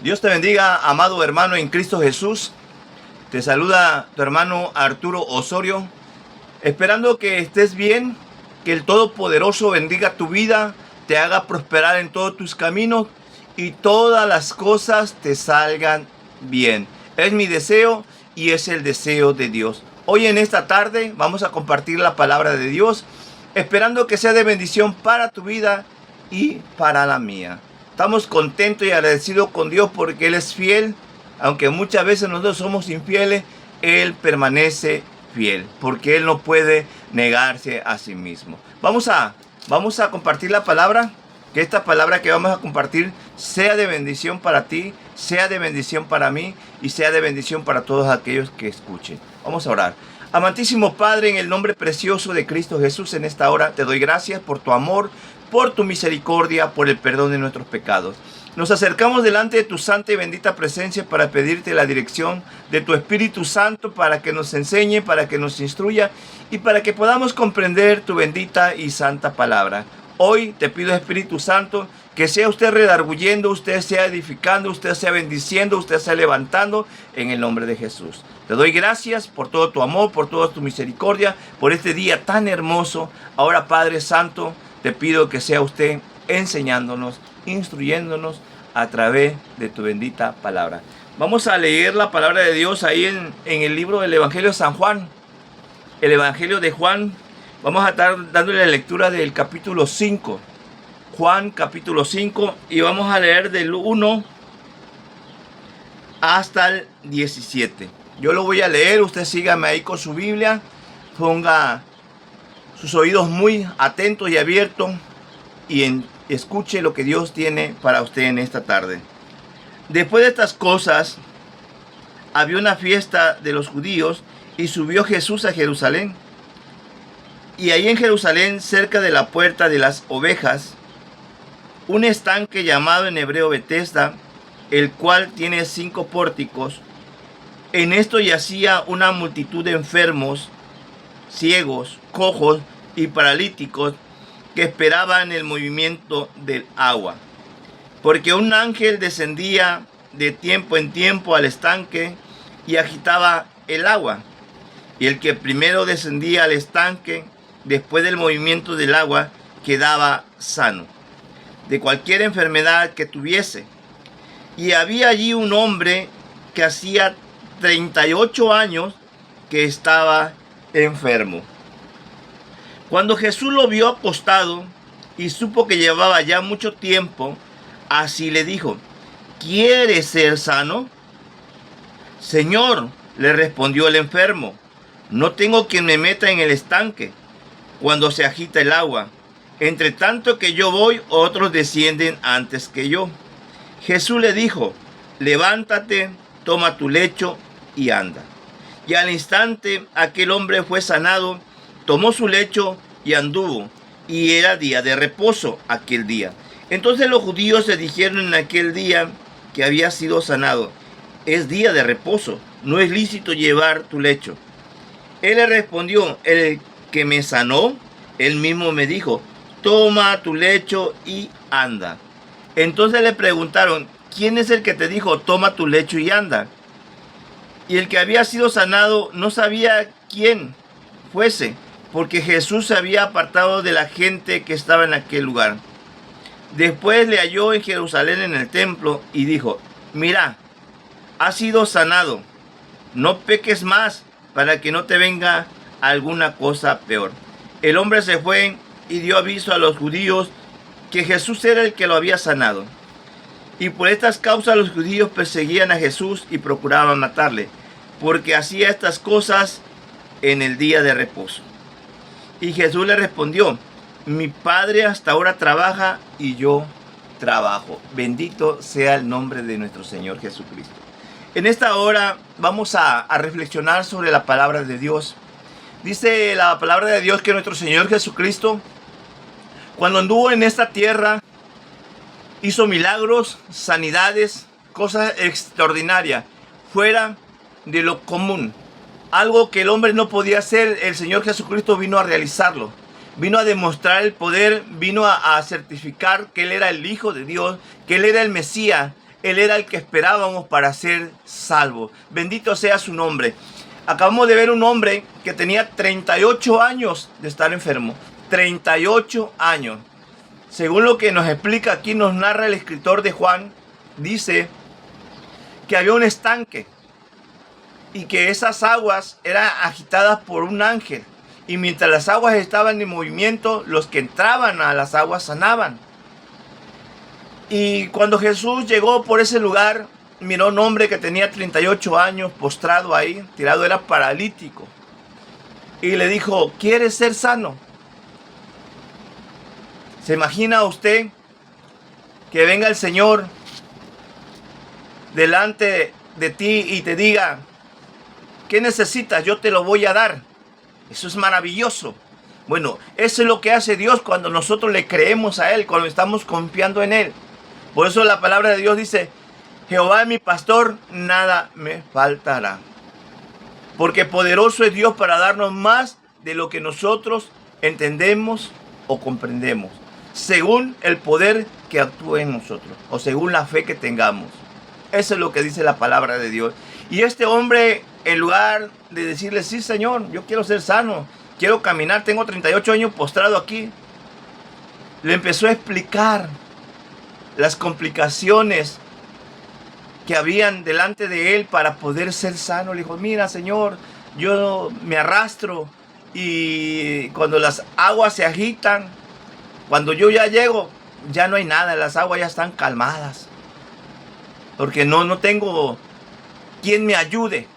Dios te bendiga, amado hermano en Cristo Jesús. Te saluda tu hermano Arturo Osorio, esperando que estés bien, que el Todopoderoso bendiga tu vida, te haga prosperar en todos tus caminos y todas las cosas te salgan bien. Es mi deseo y es el deseo de Dios. Hoy en esta tarde vamos a compartir la palabra de Dios, esperando que sea de bendición para tu vida y para la mía. Estamos contentos y agradecidos con Dios porque Él es fiel. Aunque muchas veces nosotros somos infieles, Él permanece fiel porque Él no puede negarse a sí mismo. Vamos a compartir la palabra. Que esta palabra que vamos a compartir sea de bendición para ti, sea de bendición para mí y sea de bendición para todos aquellos que escuchen. Vamos a orar. Amantísimo Padre, en el nombre precioso de Cristo Jesús, en esta hora te doy gracias por tu amor, por tu misericordia, por el perdón de nuestros pecados. Nos acercamos delante de tu santa y bendita presencia para pedirte la dirección de tu Espíritu Santo para que nos enseñe, para que nos instruya y para que podamos comprender tu bendita y santa palabra. Hoy te pido, Espíritu Santo, que sea usted redarguyendo, usted sea edificando, usted sea bendiciendo, usted sea levantando en el nombre de Jesús. Te doy gracias por todo tu amor, por toda tu misericordia, por este día tan hermoso. Ahora, Padre Santo, te pido que sea usted enseñándonos, instruyéndonos a través de tu bendita palabra. Vamos a leer la palabra de Dios ahí en el libro del Evangelio de San Juan. El Evangelio de Juan. Vamos a estar dándole la lectura del capítulo 5. Juan capítulo 5. Y vamos a leer del 1 hasta el 17. Yo lo voy a leer. Usted sígame ahí con su Biblia. Ponga sus oídos muy atentos y abiertos. Y escuche lo que Dios tiene para usted en esta tarde. Después de estas cosas, había una fiesta de los judíos. Y subió Jesús a Jerusalén. Y ahí en Jerusalén, cerca de la puerta de las ovejas, un estanque llamado en hebreo Betesda, el cual tiene 5 pórticos. En esto yacía una multitud de enfermos, ciegos, cojos y paralíticos que esperaban el movimiento del agua. Porque un ángel descendía de tiempo en tiempo al estanque y agitaba el agua. Y el que primero descendía al estanque, después del movimiento del agua, quedaba sano de cualquier enfermedad que tuviese. Y había allí un hombre que hacía 38 años que estaba enfermo. Cuando Jesús lo vio acostado y supo que llevaba ya mucho tiempo, así le dijo: ¿quieres ser sano? Señor, le respondió el enfermo, no tengo quien me meta en el estanque cuando se agita el agua. Entre tanto que yo voy, otros descienden antes que yo. Jesús le dijo: levántate, toma tu lecho y anda. Y al instante aquel hombre fue sanado, tomó su lecho y anduvo. Y era día de reposo aquel día. Entonces los judíos se dijeron en aquel día que había sido sanado: es día de reposo, no es lícito llevar tu lecho. Él le respondió: el que me sanó, él mismo me dijo: toma tu lecho y anda. Entonces le preguntaron: ¿quién es el que te dijo toma tu lecho y anda? Y el que había sido sanado no sabía quién fuese, porque Jesús se había apartado de la gente que estaba en aquel lugar. Después le halló en Jerusalén en el templo y dijo: mira, has sido sanado, no peques más para que no te venga alguna cosa peor. El hombre se fue y dio aviso a los judíos que Jesús era el que lo había sanado. Y por estas causas los judíos perseguían a Jesús y procuraban matarle, porque hacía estas cosas en el día de reposo. Y Jesús le respondió: mi Padre hasta ahora trabaja y yo trabajo. Bendito sea el nombre de nuestro Señor Jesucristo. En esta hora vamos a reflexionar sobre la palabra de Dios. Dice la palabra de Dios que nuestro Señor Jesucristo, cuando anduvo en esta tierra, hizo milagros, sanidades, cosas extraordinarias, fuera de lo común. Algo que el hombre no podía hacer, el Señor Jesucristo vino a realizarlo. Vino a demostrar el poder, vino a certificar que Él era el Hijo de Dios, que Él era el Mesías, Él era el que esperábamos para ser salvos. Bendito sea su nombre. Acabamos de ver un hombre que tenía 38 años de estar enfermo. 38 años. Según lo que nos explica aquí, nos narra el escritor de Juan, dice que había un estanque y que esas aguas eran agitadas por un ángel. Y mientras las aguas estaban en movimiento, los que entraban a las aguas sanaban. Y cuando Jesús llegó por ese lugar, miró a un hombre que tenía 38 años postrado ahí, tirado, era paralítico. Y le dijo, ¿quieres ser sano? ¿Se imagina usted que venga el Señor delante de ti y te diga, ¿qué necesitas? Yo te lo voy a dar. Eso es maravilloso. Bueno, eso es lo que hace Dios cuando nosotros le creemos a Él, cuando estamos confiando en Él. Por eso la palabra de Dios dice, Jehová es mi pastor, nada me faltará. Porque poderoso es Dios para darnos más de lo que nosotros entendemos o comprendemos, según el poder que actúe en nosotros, o según la fe que tengamos. Eso es lo que dice la palabra de Dios. Y este hombre, en lugar de decirle, sí Señor, yo quiero ser sano, quiero caminar, tengo 38 años postrado aquí, le empezó a explicar las complicaciones que habían delante de él para poder ser sano. Le dijo, mira Señor, yo me arrastro y cuando las aguas se agitan, cuando yo ya llego, ya no hay nada, las aguas ya están calmadas. Porque no tengo quien me ayude.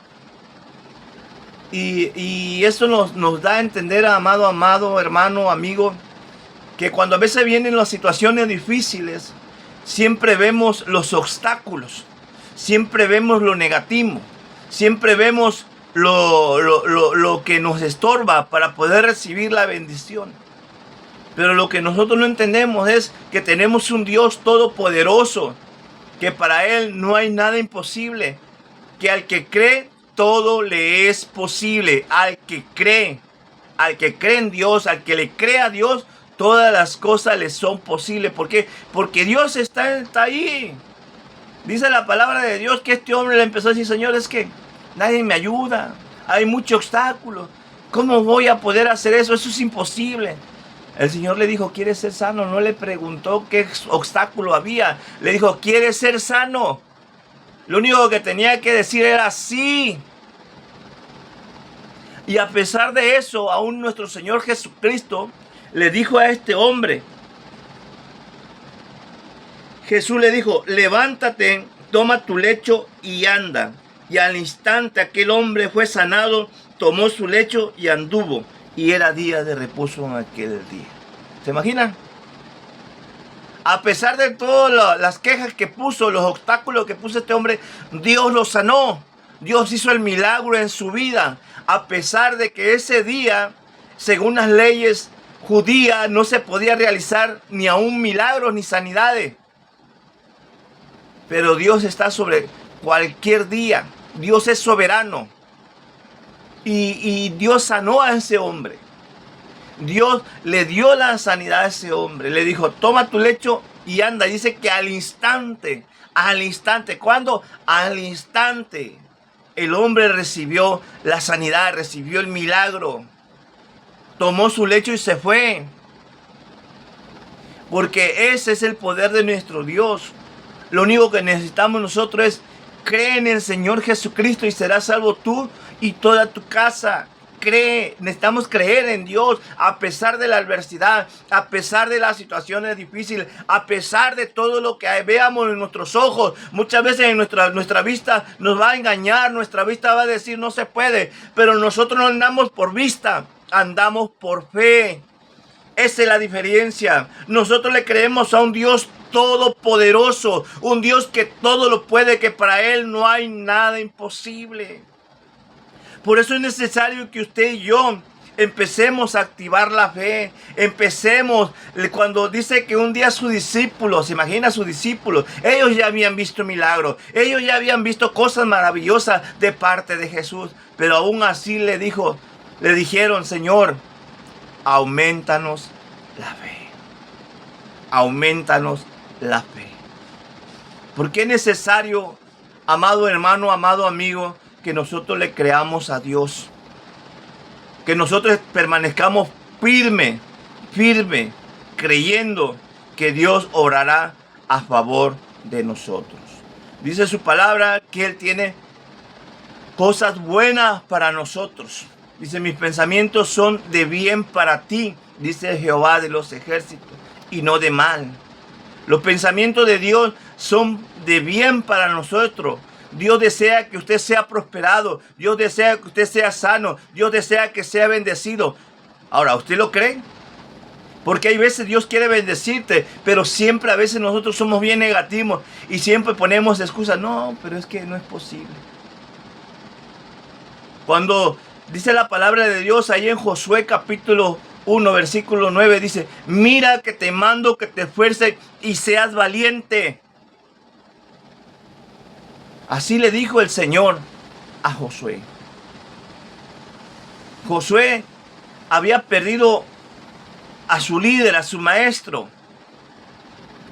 Y eso nos da a entender, amado, hermano, amigo, que cuando a veces vienen las situaciones difíciles, siempre vemos los obstáculos, siempre vemos lo negativo, siempre vemos lo que nos estorba para poder recibir la bendición. Pero lo que nosotros no entendemos es que tenemos un Dios todopoderoso, que para Él no hay nada imposible, que al que cree todo le es posible. Al que cree en Dios, al que le cree a Dios, todas las cosas le son posibles. ¿Por qué? Porque Dios está ahí. Dice la palabra de Dios que este hombre le empezó a decir, Señor, es que nadie me ayuda, hay mucho obstáculo, ¿cómo voy a poder hacer eso? Eso es imposible. El Señor le dijo, ¿quieres ser sano? No le preguntó qué obstáculo había. Le dijo, ¿quieres ser sano? Lo único que tenía que decir era sí. Y a pesar de eso, aún nuestro Señor Jesucristo le dijo a este hombre, Jesús le dijo, levántate, toma tu lecho y anda. Y al instante aquel hombre fue sanado, tomó su lecho y anduvo. Y era día de reposo en aquel día. ¿Se imaginan? A pesar de todas las quejas que puso, los obstáculos que puso este hombre, Dios lo sanó. Dios hizo el milagro en su vida. A pesar de que ese día, según las leyes judías, no se podía realizar ni aún milagros ni sanidades. Pero Dios está sobre cualquier día. Dios es soberano. Y Dios sanó a ese hombre. Dios le dio la sanidad a ese hombre. Le dijo, toma tu lecho y anda. Dice que al instante. ¿Cuándo? Al instante. El hombre recibió la sanidad, recibió el milagro. Tomó su lecho y se fue. Porque ese es el poder de nuestro Dios. Lo único que necesitamos nosotros es creer en el Señor Jesucristo y serás salvo tú y toda tu casa. Necesitamos creer en Dios a pesar de la adversidad, a pesar de las situaciones difíciles, a pesar de todo lo que veamos en nuestros ojos. Muchas veces en nuestra vista nos va a engañar, nuestra vista va a decir no se puede, pero nosotros no andamos por vista, andamos por fe. Esa es la diferencia. Nosotros le creemos a un Dios todopoderoso, un Dios que todo lo puede, que para Él no hay nada imposible. Por eso es necesario que usted y yo empecemos a activar la fe. Empecemos, cuando dice que un día sus discípulos, se imagina a sus discípulos, ellos ya habían visto milagros, ellos ya habían visto cosas maravillosas de parte de Jesús, pero aún así le dijeron, Señor, aumentanos la fe. Aumentanos la fe. Porque es necesario, amado hermano, amado amigo, que nosotros le creamos a Dios. Que nosotros permanezcamos firme, creyendo que Dios obrará a favor de nosotros. Dice su palabra que Él tiene cosas buenas para nosotros. Dice, mis pensamientos son de bien para ti, dice Jehová de los ejércitos, y no de mal. Los pensamientos de Dios son de bien para nosotros. Dios desea que usted sea prosperado. Dios desea que usted sea sano. Dios desea que sea bendecido. Ahora, ¿usted lo cree? Porque hay veces Dios quiere bendecirte, pero siempre a veces nosotros somos bien negativos y siempre ponemos excusas. No, pero es que no es posible. Cuando dice la palabra de Dios ahí en Josué capítulo 1, versículo 9, dice, mira que te mando que te esfuerces y seas valiente. Así le dijo el Señor a Josué. Josué había perdido a su líder, a su maestro,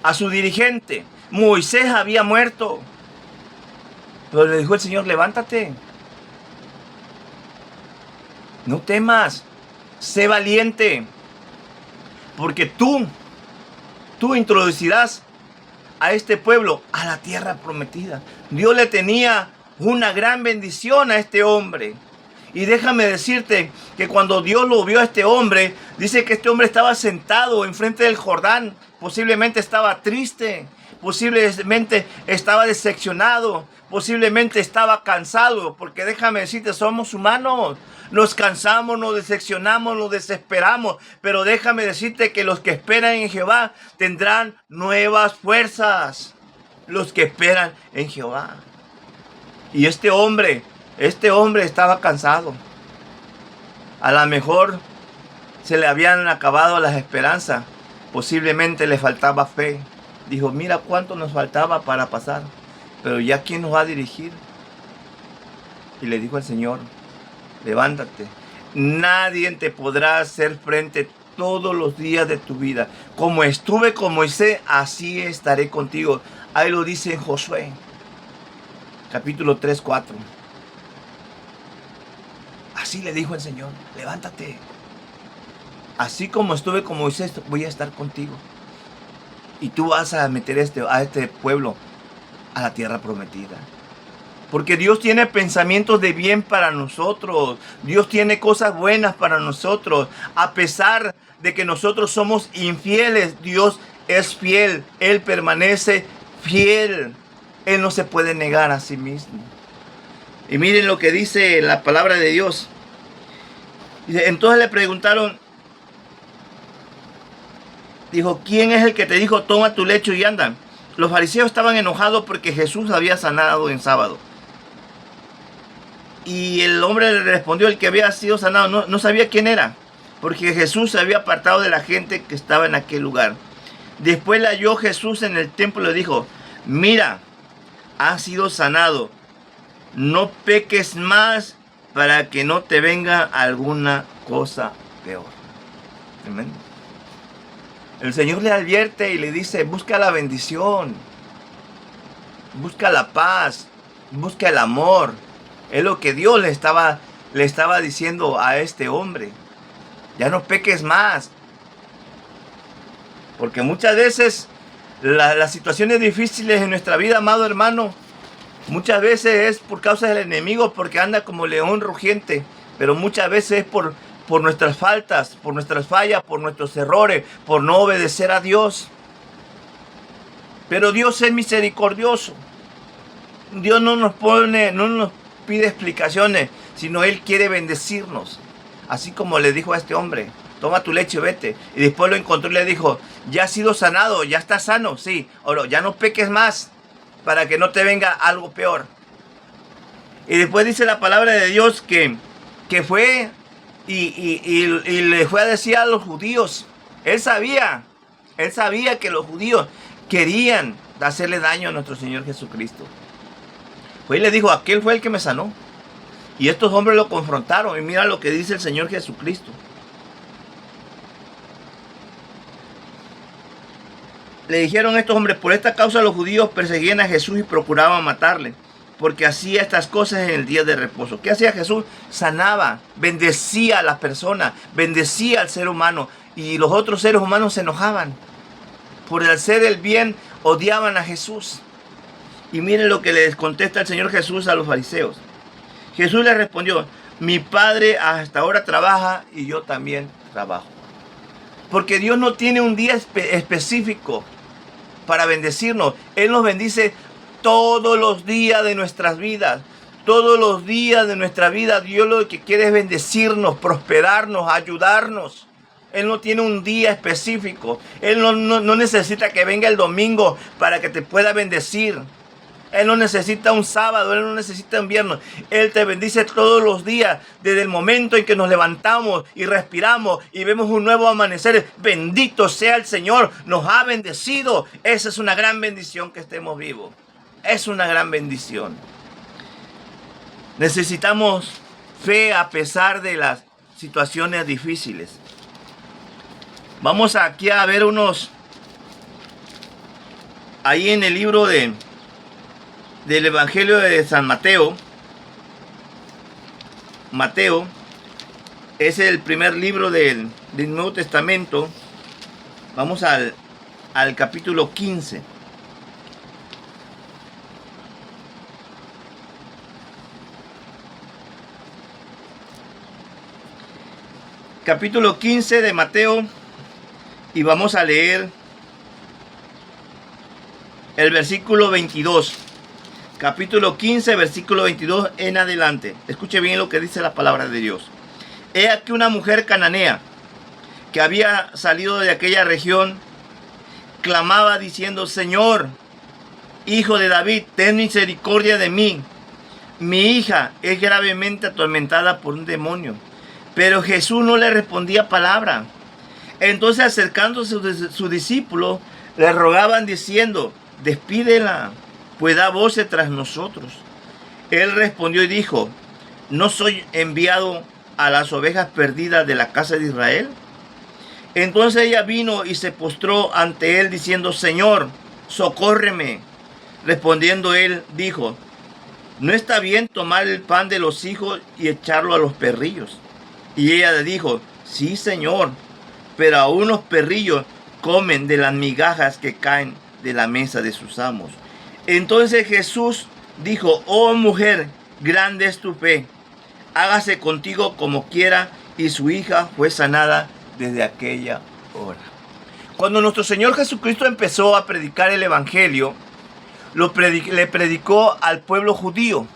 a su dirigente. Moisés había muerto. Pero le dijo el Señor, levántate. No temas, sé valiente, porque tú introducirás a este pueblo a la tierra prometida. Dios le tenía una gran bendición a este hombre. Y déjame decirte que cuando Dios lo vio a este hombre, dice que este hombre estaba sentado enfrente del Jordán. Posiblemente estaba triste, posiblemente estaba decepcionado, posiblemente estaba cansado, porque déjame decirte, somos humanos. Nos cansamos, nos decepcionamos, nos desesperamos, pero déjame decirte que los que esperan en Jehová tendrán nuevas fuerzas. Los que esperan en Jehová. Y este hombre estaba cansado. A lo mejor se le habían acabado las esperanzas. Posiblemente le faltaba fe. Dijo, mira cuánto nos faltaba para pasar. Pero ya ¿quién nos va a dirigir? Y le dijo al Señor, levántate. Nadie te podrá hacer frente todos los días de tu vida. Como estuve con Moisés, así estaré contigo. Ahí lo dice en Josué, capítulo 3, 4. Así le dijo el Señor, levántate. Así como estuve con Moisés, voy a estar contigo. Y tú vas a meter a este pueblo a la tierra prometida. Porque Dios tiene pensamientos de bien para nosotros. Dios tiene cosas buenas para nosotros. A pesar de que nosotros somos infieles, Dios es fiel. Él permanece fiel. Él no se puede negar a sí mismo. Y miren lo que dice la palabra de Dios. Dice, entonces le preguntaron, dijo, ¿quién es el que te dijo, toma tu lecho y anda? Los fariseos estaban enojados porque Jesús había sanado en sábado. Y el hombre le respondió, el que había sido sanado, no sabía quién era, porque Jesús se había apartado de la gente que estaba en aquel lugar. Después le halló Jesús en el templo y le dijo, mira, has sido sanado, no peques más para que no te venga alguna cosa peor. Tremendo. El Señor le advierte y le dice, busca la bendición, busca la paz, busca el amor. Es lo que Dios le estaba diciendo a este hombre. Ya no peques más. Porque muchas veces las situaciones difíciles en nuestra vida, amado hermano, muchas veces es por causa del enemigo, porque anda como león rugiente. Pero muchas veces es por nuestras faltas, por nuestras fallas, por nuestros errores, por no obedecer a Dios. Pero Dios es misericordioso. Dios no nos pide explicaciones, sino Él quiere bendecirnos. Así como le dijo a este hombre, toma tu leche y vete. Y después lo encontró y le dijo, ya has sido sanado, ya estás sano, sí. Ahora, ya no peques más para que no te venga algo peor. Y después dice la palabra de Dios que fue y le fue a decir a los judíos. Él sabía que los judíos querían hacerle daño a nuestro Señor Jesucristo. Pues le dijo, aquel fue el que me sanó. Y estos hombres lo confrontaron. Y mira lo que dice el Señor Jesucristo. Le dijeron estos hombres: por esta causa los judíos perseguían a Jesús y procuraban matarle, porque hacía estas cosas en el día de reposo. ¿Qué hacía Jesús? Sanaba, bendecía a las personas, bendecía al ser humano, y los otros seres humanos se enojaban. Por hacer el bien odiaban a Jesús. Y miren lo que les contesta el Señor Jesús a los fariseos. Jesús les respondió: mi Padre hasta ahora trabaja y yo también trabajo. Porque Dios no tiene un día específico para bendecirnos. Él nos bendice todos los días de nuestras vidas. Todos los días de nuestra vida Dios lo que quiere es bendecirnos, prosperarnos, ayudarnos. Él no tiene un día específico. Él no necesita que venga el domingo para que te pueda bendecir. Él no necesita un sábado, Él no necesita un viernes. Él te bendice todos los días, desde el momento en que nos levantamos y respiramos y vemos un nuevo amanecer. Bendito sea el Señor, nos ha bendecido. Esa es una gran bendición que estemos vivos. Es una gran bendición. Necesitamos fe a pesar de las situaciones difíciles. Vamos aquí a ver unos, ahí en el libro del Evangelio de San Mateo. Mateo es el primer libro del Nuevo Testamento. Vamos al capítulo 15. Capítulo 15 de Mateo. Y vamos a leer el versículo 22. Capítulo 15, versículo 22 en adelante. Escuche bien lo que dice la palabra de Dios. He aquí una mujer cananea que había salido de aquella región, clamaba diciendo: Señor, Hijo de David, ten misericordia de mí. Mi hija es gravemente atormentada por un demonio. Pero Jesús no le respondía palabra. Entonces, acercándose sus discípulos, le rogaban diciendo: despídela, pues da voces tras nosotros. Él respondió y dijo: ¿no soy enviado a las ovejas perdidas de la casa de Israel? Entonces ella vino y se postró ante él diciendo: Señor, socórreme. Respondiendo él, dijo: no está bien tomar el pan de los hijos y echarlo a los perrillos. Y ella le dijo: sí, Señor, pero aún los perrillos comen de las migajas que caen de la mesa de sus amos. Entonces Jesús dijo: oh mujer, grande es tu fe, hágase contigo como quiera. Y su hija fue sanada desde aquella hora. Cuando nuestro Señor Jesucristo empezó a predicar el Evangelio, le predicó al pueblo judío.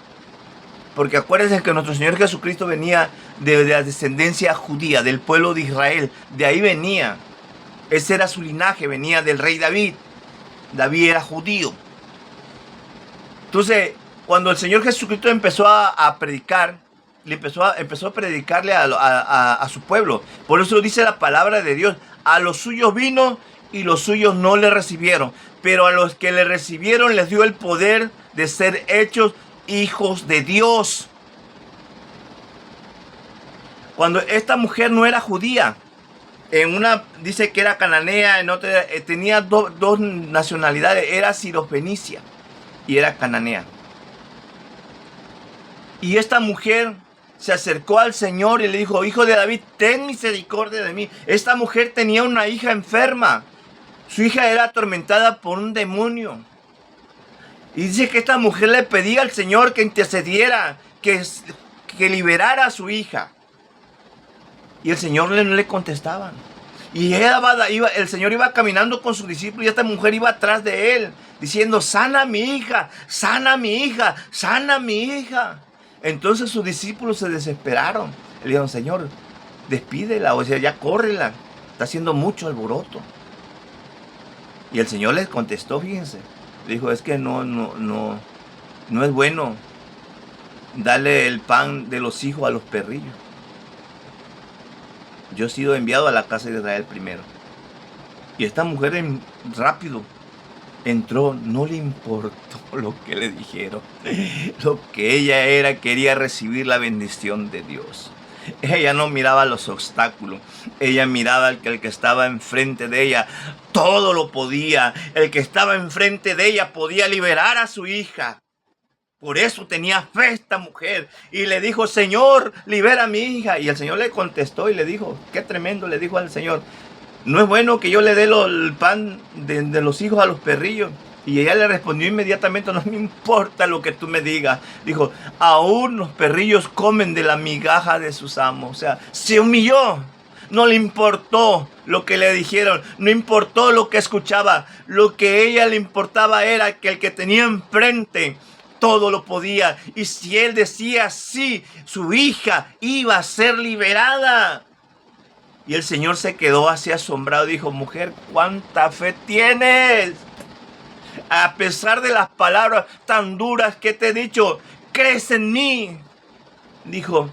Porque acuérdense que nuestro Señor Jesucristo venía de la descendencia judía, del pueblo de Israel. De ahí venía. Ese era su linaje, venía del rey David. David era judío. Entonces, cuando el Señor Jesucristo empezó a predicar, empezó a predicarle a su pueblo. Por eso dice la palabra de Dios: a los suyos vino y los suyos no le recibieron. Pero a los que le recibieron les dio el poder de ser hechos hijos de Dios. Cuando esta mujer no era judía, en una dice que era cananea, en otra tenía dos nacionalidades, era sirofenicia y era cananea. Y esta mujer se acercó al Señor y le dijo: Hijo de David, ten misericordia de mí. Esta mujer tenía una hija enferma. Su hija era atormentada por un demonio. Y dice que esta mujer le pedía al Señor que intercediera, que liberara a su hija. Y el Señor no le contestaba. Y el Señor iba caminando con sus discípulos y esta mujer iba atrás de él, diciendo: sana a mi hija, sana a mi hija, sana a mi hija. Entonces sus discípulos se desesperaron. Le dijeron: Señor, despídela, o sea, ya córrela, está haciendo mucho alboroto. Y el Señor les contestó, fíjense, le dijo: es que no es bueno darle el pan de los hijos a los perrillos. Yo he sido enviado a la casa de Israel primero. Y esta mujer rápido entró, no le importó lo que le dijeron. Lo que ella quería recibir la bendición de Dios. Ella no miraba los obstáculos, ella miraba el que estaba enfrente de ella. Todo lo podía. El que estaba enfrente de ella podía liberar a su hija. Por eso tenía fe esta mujer. Y le dijo, Señor, libera a mi hija. Y el Señor le contestó y le dijo, qué tremendo, le dijo al Señor, no es bueno que yo le dé el pan de los hijos a los perrillos. Y ella le respondió inmediatamente, no me importa lo que tú me digas. Dijo, aún los perrillos comen de la migaja de sus amos. O sea, se humilló. No le importó lo que le dijeron, no importó lo que escuchaba. Lo que a ella le importaba era que el que tenía enfrente todo lo podía. Y si él decía sí, su hija iba a ser liberada. Y el Señor se quedó así asombrado y dijo, mujer, ¿cuánta fe tienes? A pesar de las palabras tan duras que te he dicho, crees en mí. Dijo,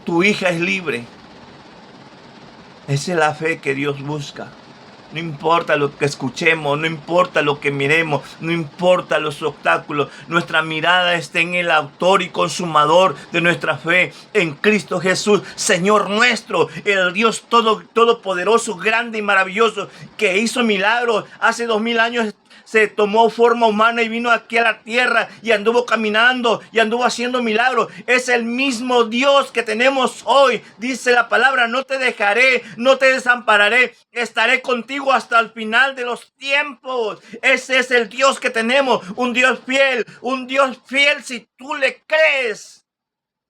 tu hija es libre. Esa es la fe que Dios busca. No importa lo que escuchemos, no importa lo que miremos, no importa los obstáculos. Nuestra mirada está en el autor y consumador de nuestra fe, en Cristo Jesús, Señor nuestro, el Dios todopoderoso, grande y maravilloso, que hizo milagros hace 2000 años. Se tomó forma humana y vino aquí a la tierra y anduvo caminando y anduvo haciendo milagros. Es el mismo Dios que tenemos hoy. Dice la palabra, no te dejaré, no te desampararé. Estaré contigo hasta el final de los tiempos. Ese es el Dios que tenemos. Un Dios fiel si tú le crees.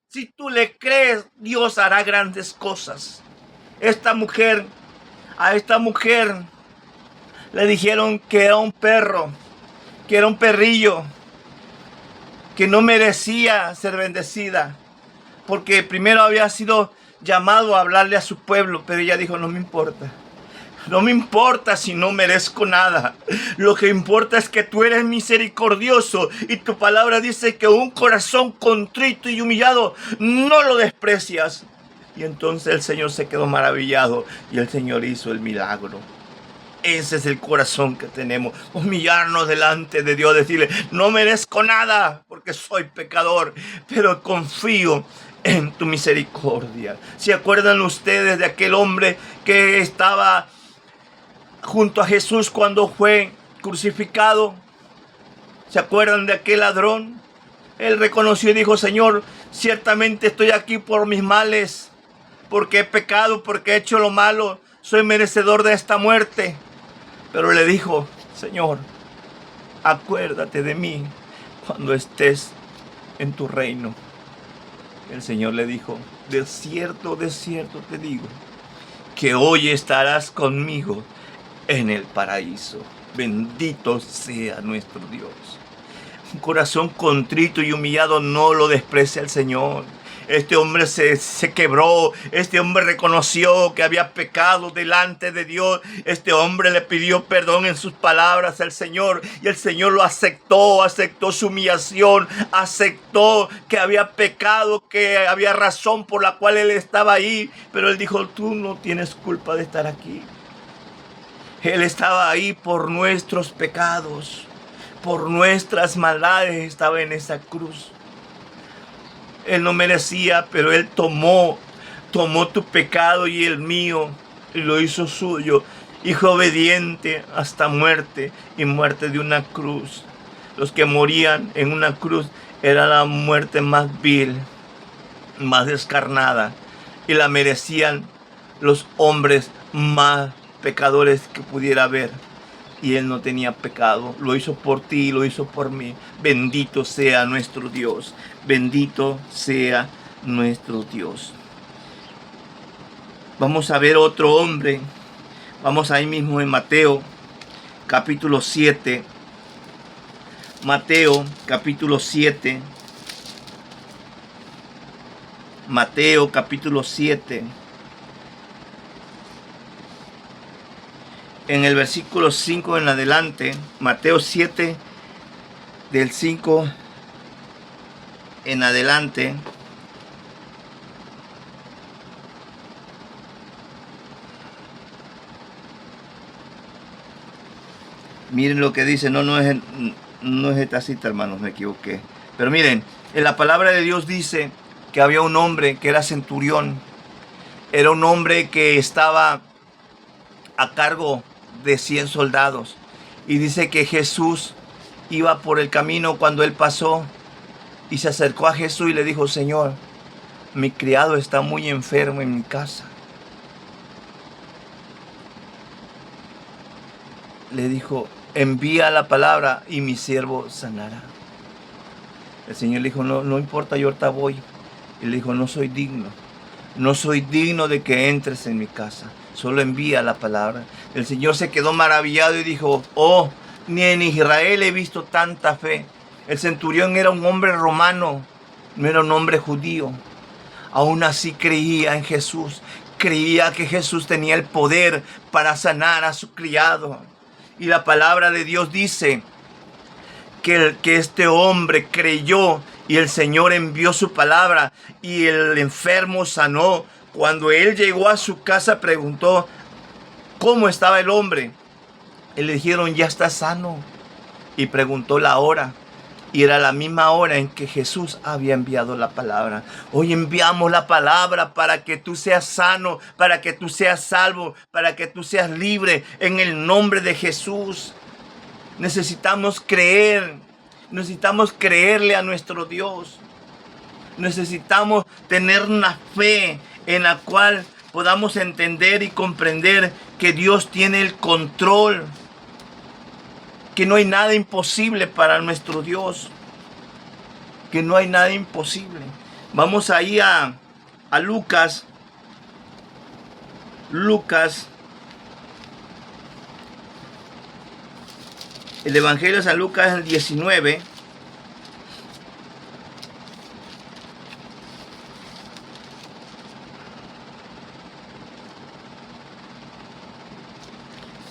Si tú le crees, Dios hará grandes cosas. A esta mujer le dijeron que era un perro, que era un perrillo, que no merecía ser bendecida, porque primero había sido llamado a hablarle a su pueblo, pero ella dijo, no me importa. No me importa si no merezco nada. Lo que importa es que tú eres misericordioso y tu palabra dice que un corazón contrito y humillado no lo desprecias. Y entonces el Señor se quedó maravillado y el Señor hizo el milagro. Ese es el corazón que tenemos, humillarnos delante de Dios, decirle, no merezco nada porque soy pecador, pero confío en tu misericordia. ¿Se acuerdan ustedes de aquel hombre que estaba junto a Jesús cuando fue crucificado? ¿Se acuerdan de aquel ladrón? Él reconoció y dijo, Señor, ciertamente estoy aquí por mis males, porque he pecado, porque he hecho lo malo, soy merecedor de esta muerte. Pero le dijo, Señor, acuérdate de mí cuando estés en tu reino. El Señor le dijo, de cierto te digo, que hoy estarás conmigo en el paraíso. Bendito sea nuestro Dios. Un corazón contrito y humillado no lo desprecia el Señor. Este hombre se quebró, este hombre reconoció que había pecado delante de Dios, este hombre le pidió perdón en sus palabras al Señor y el Señor lo aceptó su humillación, aceptó que había pecado, que había razón por la cual él estaba ahí, pero él dijo, tú no tienes culpa de estar aquí. Él estaba ahí por nuestros pecados, por nuestras maldades, estaba en esa cruz. Él no merecía, pero Él tomó tu pecado y el mío y lo hizo suyo. Hijo obediente hasta muerte y muerte de una cruz. Los que morían en una cruz era la muerte más vil, más descarnada, y la merecían los hombres más pecadores que pudiera haber. Y Él no tenía pecado, lo hizo por ti, lo hizo por mí. Bendito sea nuestro Dios, bendito sea nuestro Dios. Vamos a ver otro hombre, vamos ahí mismo en Mateo, capítulo 7. Mateo, capítulo 7. Mateo, capítulo 7. En el versículo 5 en adelante, Mateo 7, del 5 en adelante. Miren lo que dice, no es esta cita, hermanos, me equivoqué. Pero miren, en la palabra de Dios dice, que había un hombre que era centurión. Era un hombre que estaba a cargo de 100 soldados. Y dice que Jesús iba por el camino cuando él pasó y se acercó a Jesús y le dijo: Señor, mi criado está muy enfermo en mi casa. Le dijo: envía la palabra y mi siervo sanará. El Señor le dijo: no importa, yo ahorita voy. Y le dijo: no soy digno de que entres en mi casa, solo envía la palabra. El Señor se quedó maravillado y dijo: oh, ni en Israel he visto tanta fe. El centurión era un hombre romano, no era un hombre judío. Aún así creía en Jesús, creía que Jesús tenía el poder para sanar a su criado. Y la palabra de Dios dice que este hombre creyó y el Señor envió su palabra y el enfermo sanó. Cuando él llegó a su casa, preguntó cómo estaba el hombre. Y le dijeron: ya está sano. Y preguntó la hora. Y era la misma hora en que Jesús había enviado la palabra. Hoy enviamos la palabra para que tú seas sano, para que tú seas salvo, para que tú seas libre en el nombre de Jesús. Necesitamos creer, necesitamos creerle a nuestro Dios. Necesitamos tener una fe en la cual podamos entender y comprender que Dios tiene el control, que no hay nada imposible para nuestro Dios, que no hay nada imposible. Vamos ahí a Lucas. El Evangelio de San Lucas, el 19.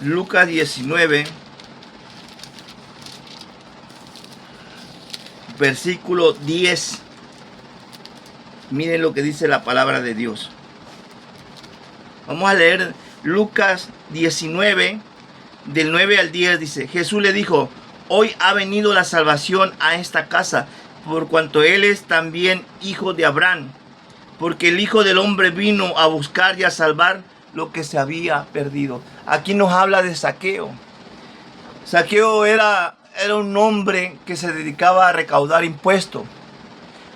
Lucas 19. Versículo 10. Miren lo que dice la palabra de Dios. Vamos a leer Lucas 19, del 9 al 10. Dice: Jesús le dijo: hoy ha venido la salvación a esta casa, por cuanto él es también hijo de Abraham. Porque el Hijo del Hombre vino a buscar y a salvar lo que se había perdido. Aquí nos habla de Zaqueo. Zaqueo era un hombre que se dedicaba a recaudar impuestos.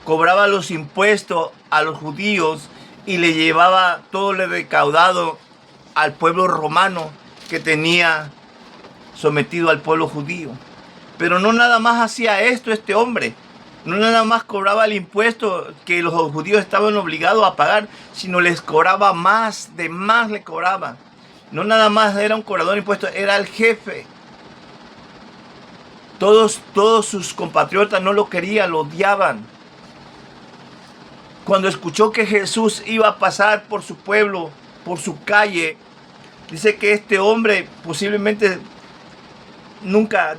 Cobraba los impuestos a los judíos y le llevaba todo lo recaudado al pueblo romano que tenía sometido al pueblo judío. Pero no nada más hacía esto este hombre. No nada más cobraba el impuesto que los judíos estaban obligados a pagar, sino les cobraba más, de más le cobraba. No nada más era un cobrador de impuestos, era el jefe. Todos sus compatriotas no lo querían, lo odiaban. Cuando escuchó que Jesús iba a pasar por su pueblo, por su calle, dice que este hombre posiblemente nunca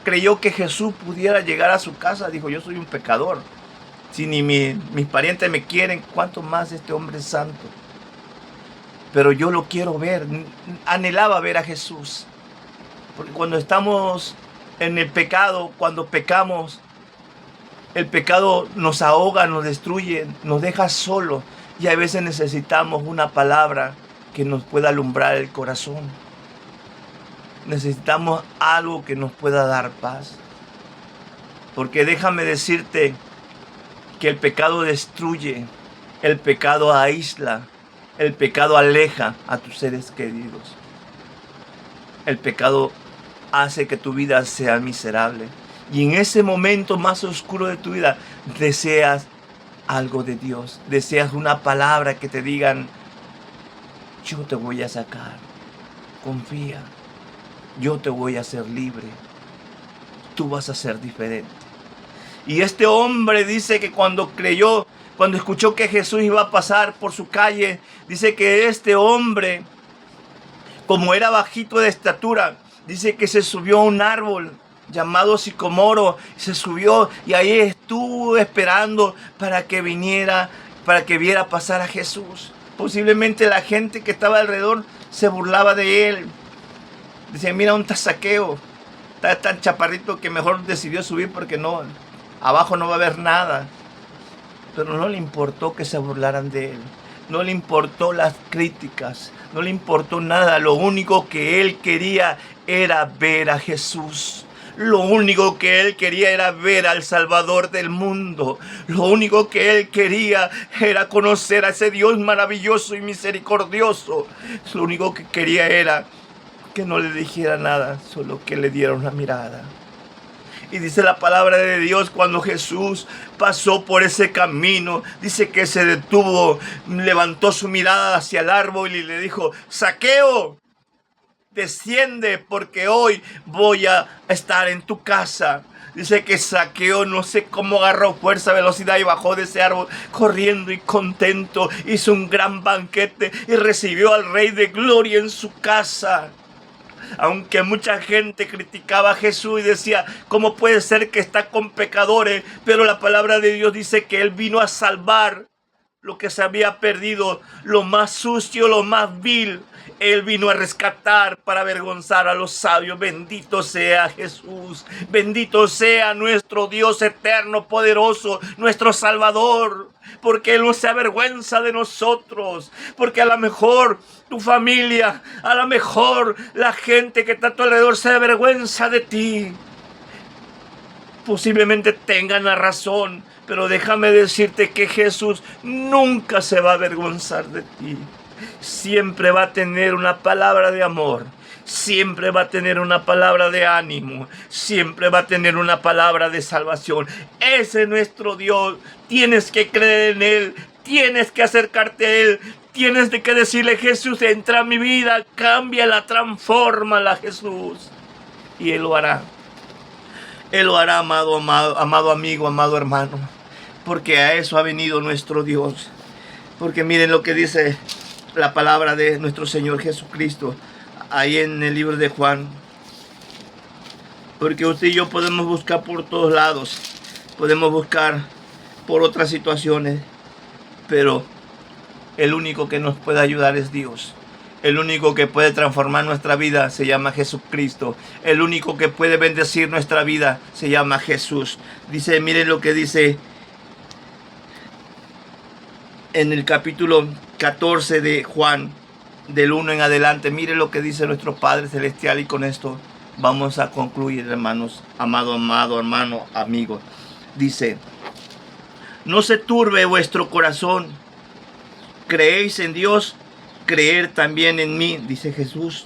creyó que Jesús pudiera llegar a su casa. Dijo: yo soy un pecador. Si ni mis parientes me quieren, ¿cuánto más este hombre es santo? Pero yo lo quiero ver. Anhelaba ver a Jesús. Porque cuando estamos en el pecado, cuando pecamos, el pecado nos ahoga, nos destruye, nos deja solos. Y a veces necesitamos una palabra que nos pueda alumbrar el corazón. Necesitamos algo que nos pueda dar paz. Porque déjame decirte que el pecado destruye, el pecado aísla, el pecado aleja a tus seres queridos. El pecado hace que tu vida sea miserable. Y en ese momento más oscuro de tu vida deseas algo de Dios. Deseas una palabra que te digan: yo te voy a sacar. Confía. Yo te voy a hacer libre. Tú vas a ser diferente. Y este hombre dice que cuando escuchó que Jesús iba a pasar por su calle, dice que este hombre, como era bajito de estatura, dice que se subió a un árbol llamado sicomoro, se subió y ahí estuvo esperando para que viniera, para que viera pasar a Jesús. Posiblemente la gente que estaba alrededor se burlaba de él. Decía: mira, un Zaqueo, está tan chaparrito que mejor decidió subir porque no, abajo no va a haber nada. pero no le importó que se burlaran de él. No le importó las críticas, no le importó nada. Lo único que él quería era ver a Jesús. Lo único que él quería era ver al Salvador del mundo. Lo único que él quería era conocer a ese Dios maravilloso y misericordioso. Lo único que quería era que no le dijera nada, solo que le diera una mirada. Y dice la palabra de Dios, cuando Jesús pasó por ese camino, dice que se detuvo, levantó su mirada hacia el árbol y le dijo: Zaqueo, desciende, porque hoy voy a estar en tu casa. Dice que Zaqueo, no sé cómo agarró fuerza, velocidad y bajó de ese árbol corriendo y contento. Hizo un gran banquete y recibió al Rey de Gloria en su casa. Aunque mucha gente criticaba a Jesús y decía: ¿cómo puede ser que está con pecadores? Pero la palabra de Dios dice que Él vino a salvar lo que se había perdido, lo más sucio, lo más vil. Él vino a rescatar para avergonzar a los sabios. Bendito sea Jesús. Bendito sea nuestro Dios eterno, poderoso, nuestro Salvador. Porque Él no se avergüenza de nosotros. Porque a lo mejor tu familia, a lo mejor la gente que está a tu alrededor se avergüenza de ti. Posiblemente tengan la razón, pero déjame decirte que Jesús nunca se va a avergonzar de ti. Siempre va a tener una palabra de amor. Siempre va a tener una palabra de ánimo. Siempre va a tener una palabra de salvación. Ese es nuestro Dios. Tienes que creer en Él. Tienes que acercarte a Él. Tienes que decirle: Jesús, entra a mi vida. Cámbiala, transfórmala, Jesús. Y Él lo hará. Él lo hará, amado amigo, amado hermano. Porque a eso ha venido nuestro Dios. Porque miren lo que dice la palabra de nuestro Señor Jesucristo ahí en el libro de Juan. Porque usted y yo podemos buscar por todos lados, podemos buscar por otras situaciones, pero el único que nos puede ayudar es Dios. El único que puede transformar nuestra vida se llama Jesucristo. El único que puede bendecir nuestra vida se llama Jesús. Dice, miren lo que dice en el capítulo 14 de Juan, del 1 en adelante. Mire lo que dice nuestro Padre Celestial, y con esto vamos a concluir, hermanos, amado hermano, amigo. Dice: no se turbe vuestro corazón. Creéis en Dios, creer también en mí, dice Jesús.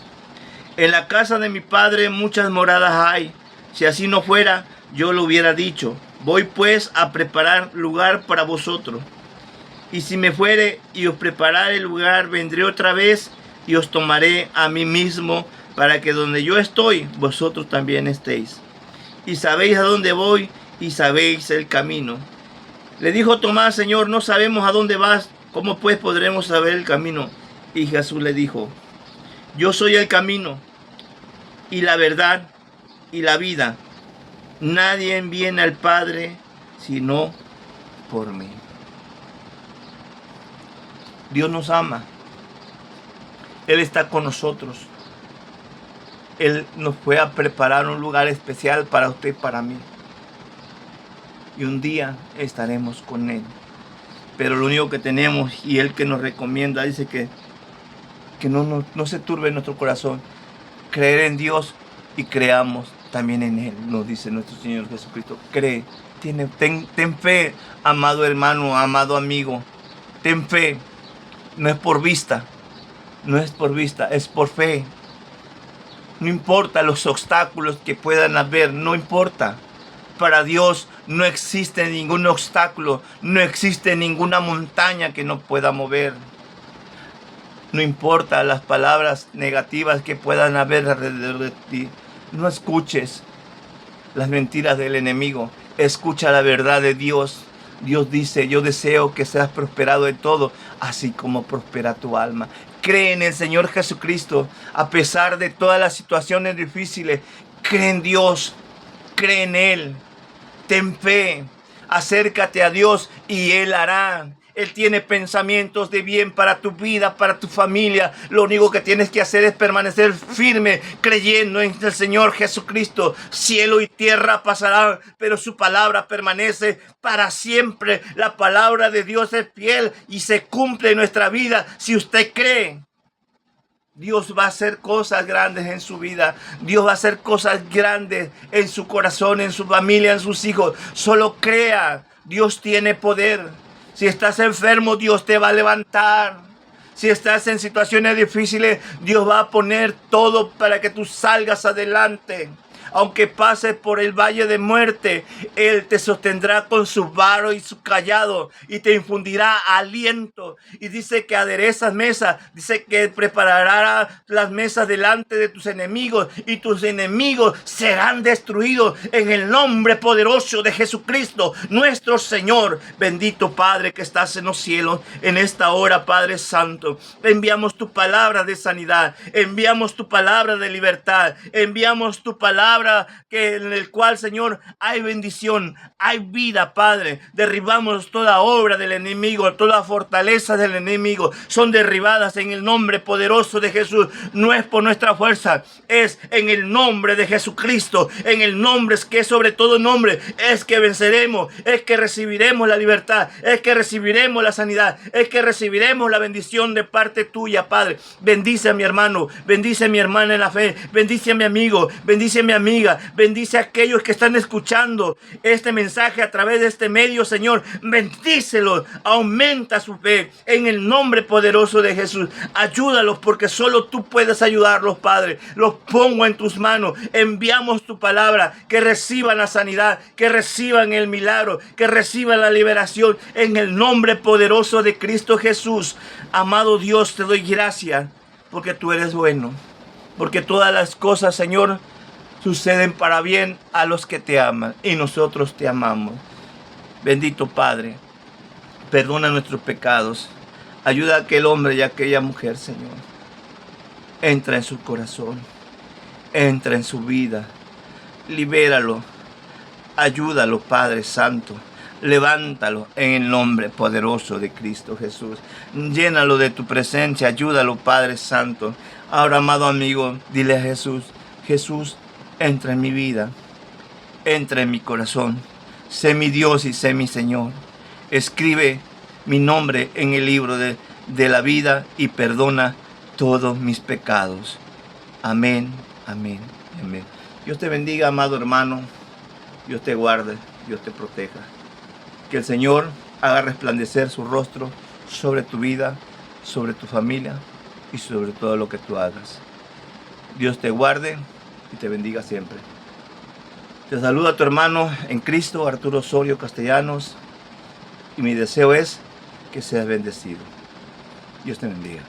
En la casa de mi Padre muchas moradas hay. Si así no fuera, yo lo hubiera dicho. Voy pues a preparar lugar para vosotros. Y si me fuere y os preparare el lugar, vendré otra vez y os tomaré a mí mismo, para que donde yo estoy, vosotros también estéis. Y sabéis a dónde voy y sabéis el camino. Le dijo Tomás: Señor, no sabemos a dónde vas, ¿cómo pues podremos saber el camino? Y Jesús le dijo: yo soy el camino y la verdad y la vida. Nadie viene al Padre sino por mí. Dios nos ama. Él está con nosotros. Él nos fue a preparar un lugar especial para usted y para mí. Y un día estaremos con Él. Pero lo único que tenemos, y Él que nos recomienda, dice que no se turbe nuestro corazón. Creer en Dios y creamos también en Él, nos dice nuestro Señor Jesucristo. Cree, ten fe, amado hermano, amado amigo. Ten fe. No es por vista, es por fe. No importa los obstáculos que puedan haber, no importa. Para Dios no existe ningún obstáculo, no existe ninguna montaña que no pueda mover. No importa las palabras negativas que puedan haber alrededor de ti. No escuches las mentiras del enemigo, escucha la verdad de Dios. Dios dice: yo deseo que seas prosperado en todo, así como prospera tu alma. Cree en el Señor Jesucristo, a pesar de todas las situaciones difíciles. Cree en Dios, cree en Él. Ten fe, acércate a Dios y Él hará. Él tiene pensamientos de bien para tu vida, para tu familia. Lo único que tienes que hacer es permanecer firme, creyendo en el Señor Jesucristo. Cielo y tierra pasarán, pero su palabra permanece para siempre. La palabra de Dios es fiel y se cumple en nuestra vida. Si usted cree, Dios va a hacer cosas grandes en su vida. Dios va a hacer cosas grandes en su corazón, en su familia, en sus hijos. Solo crea. Dios tiene poder. Si estás enfermo, Dios te va a levantar. Si estás en situaciones difíciles, Dios va a poner todo para que tú salgas adelante. Aunque pases por el valle de muerte, Él te sostendrá con su varo y su callado y te infundirá aliento. Y dice que aderezas mesas, dice que preparará las mesas delante de tus enemigos y tus enemigos serán destruidos en el nombre poderoso de Jesucristo, nuestro Señor. Bendito Padre que estás en los cielos, en esta hora, Padre Santo, enviamos tu palabra de sanidad, enviamos tu palabra de libertad, enviamos tu palabra en el cual, Señor, hay bendición, hay vida, Padre. Derribamos toda obra del enemigo, toda fortaleza del enemigo, son derribadas en el nombre poderoso de Jesús. No es por nuestra fuerza, es en el nombre de Jesucristo, en el nombre que es sobre todo nombre, es que venceremos, es que recibiremos la libertad, es que recibiremos la sanidad, es que recibiremos la bendición de parte tuya, Padre. Bendice a mi hermano, bendice a mi hermana en la fe, bendice a mi amigo, bendice a mi amiga, bendice a aquellos que están escuchando este mensaje a través de este medio, Señor. Bendícelos, aumenta su fe en el nombre poderoso de Jesús. Ayúdalos porque solo tú puedes ayudarlos, Padre. Los pongo en tus manos. Enviamos tu palabra, que reciban la sanidad, que reciban el milagro, que reciban la liberación en el nombre poderoso de Cristo Jesús. Amado Dios, te doy gracias porque tú eres bueno, porque todas las cosas, Señor, suceden para bien a los que te aman y nosotros te amamos. Bendito Padre, perdona nuestros pecados. Ayuda a aquel hombre y a aquella mujer, Señor. Entra en su corazón, entra en su vida, libéralo, ayúdalo, Padre Santo. Levántalo en el nombre poderoso de Cristo Jesús. Llénalo de tu presencia, ayúdalo, Padre Santo. Ahora, amado amigo, dile a Jesús: Jesús, entra en mi vida, entra en mi corazón, sé mi Dios y sé mi Señor. Escribe mi nombre en el libro de la vida y perdona todos mis pecados. Amén, amén, amén. Dios te bendiga, amado hermano. Dios te guarde, Dios te proteja. Que el Señor haga resplandecer su rostro sobre tu vida, sobre tu familia y sobre todo lo que tú hagas. Dios te guarde y te bendiga siempre. Te saluda tu hermano en Cristo, Arturo Osorio Castellanos, y mi deseo es que seas bendecido. Dios te bendiga.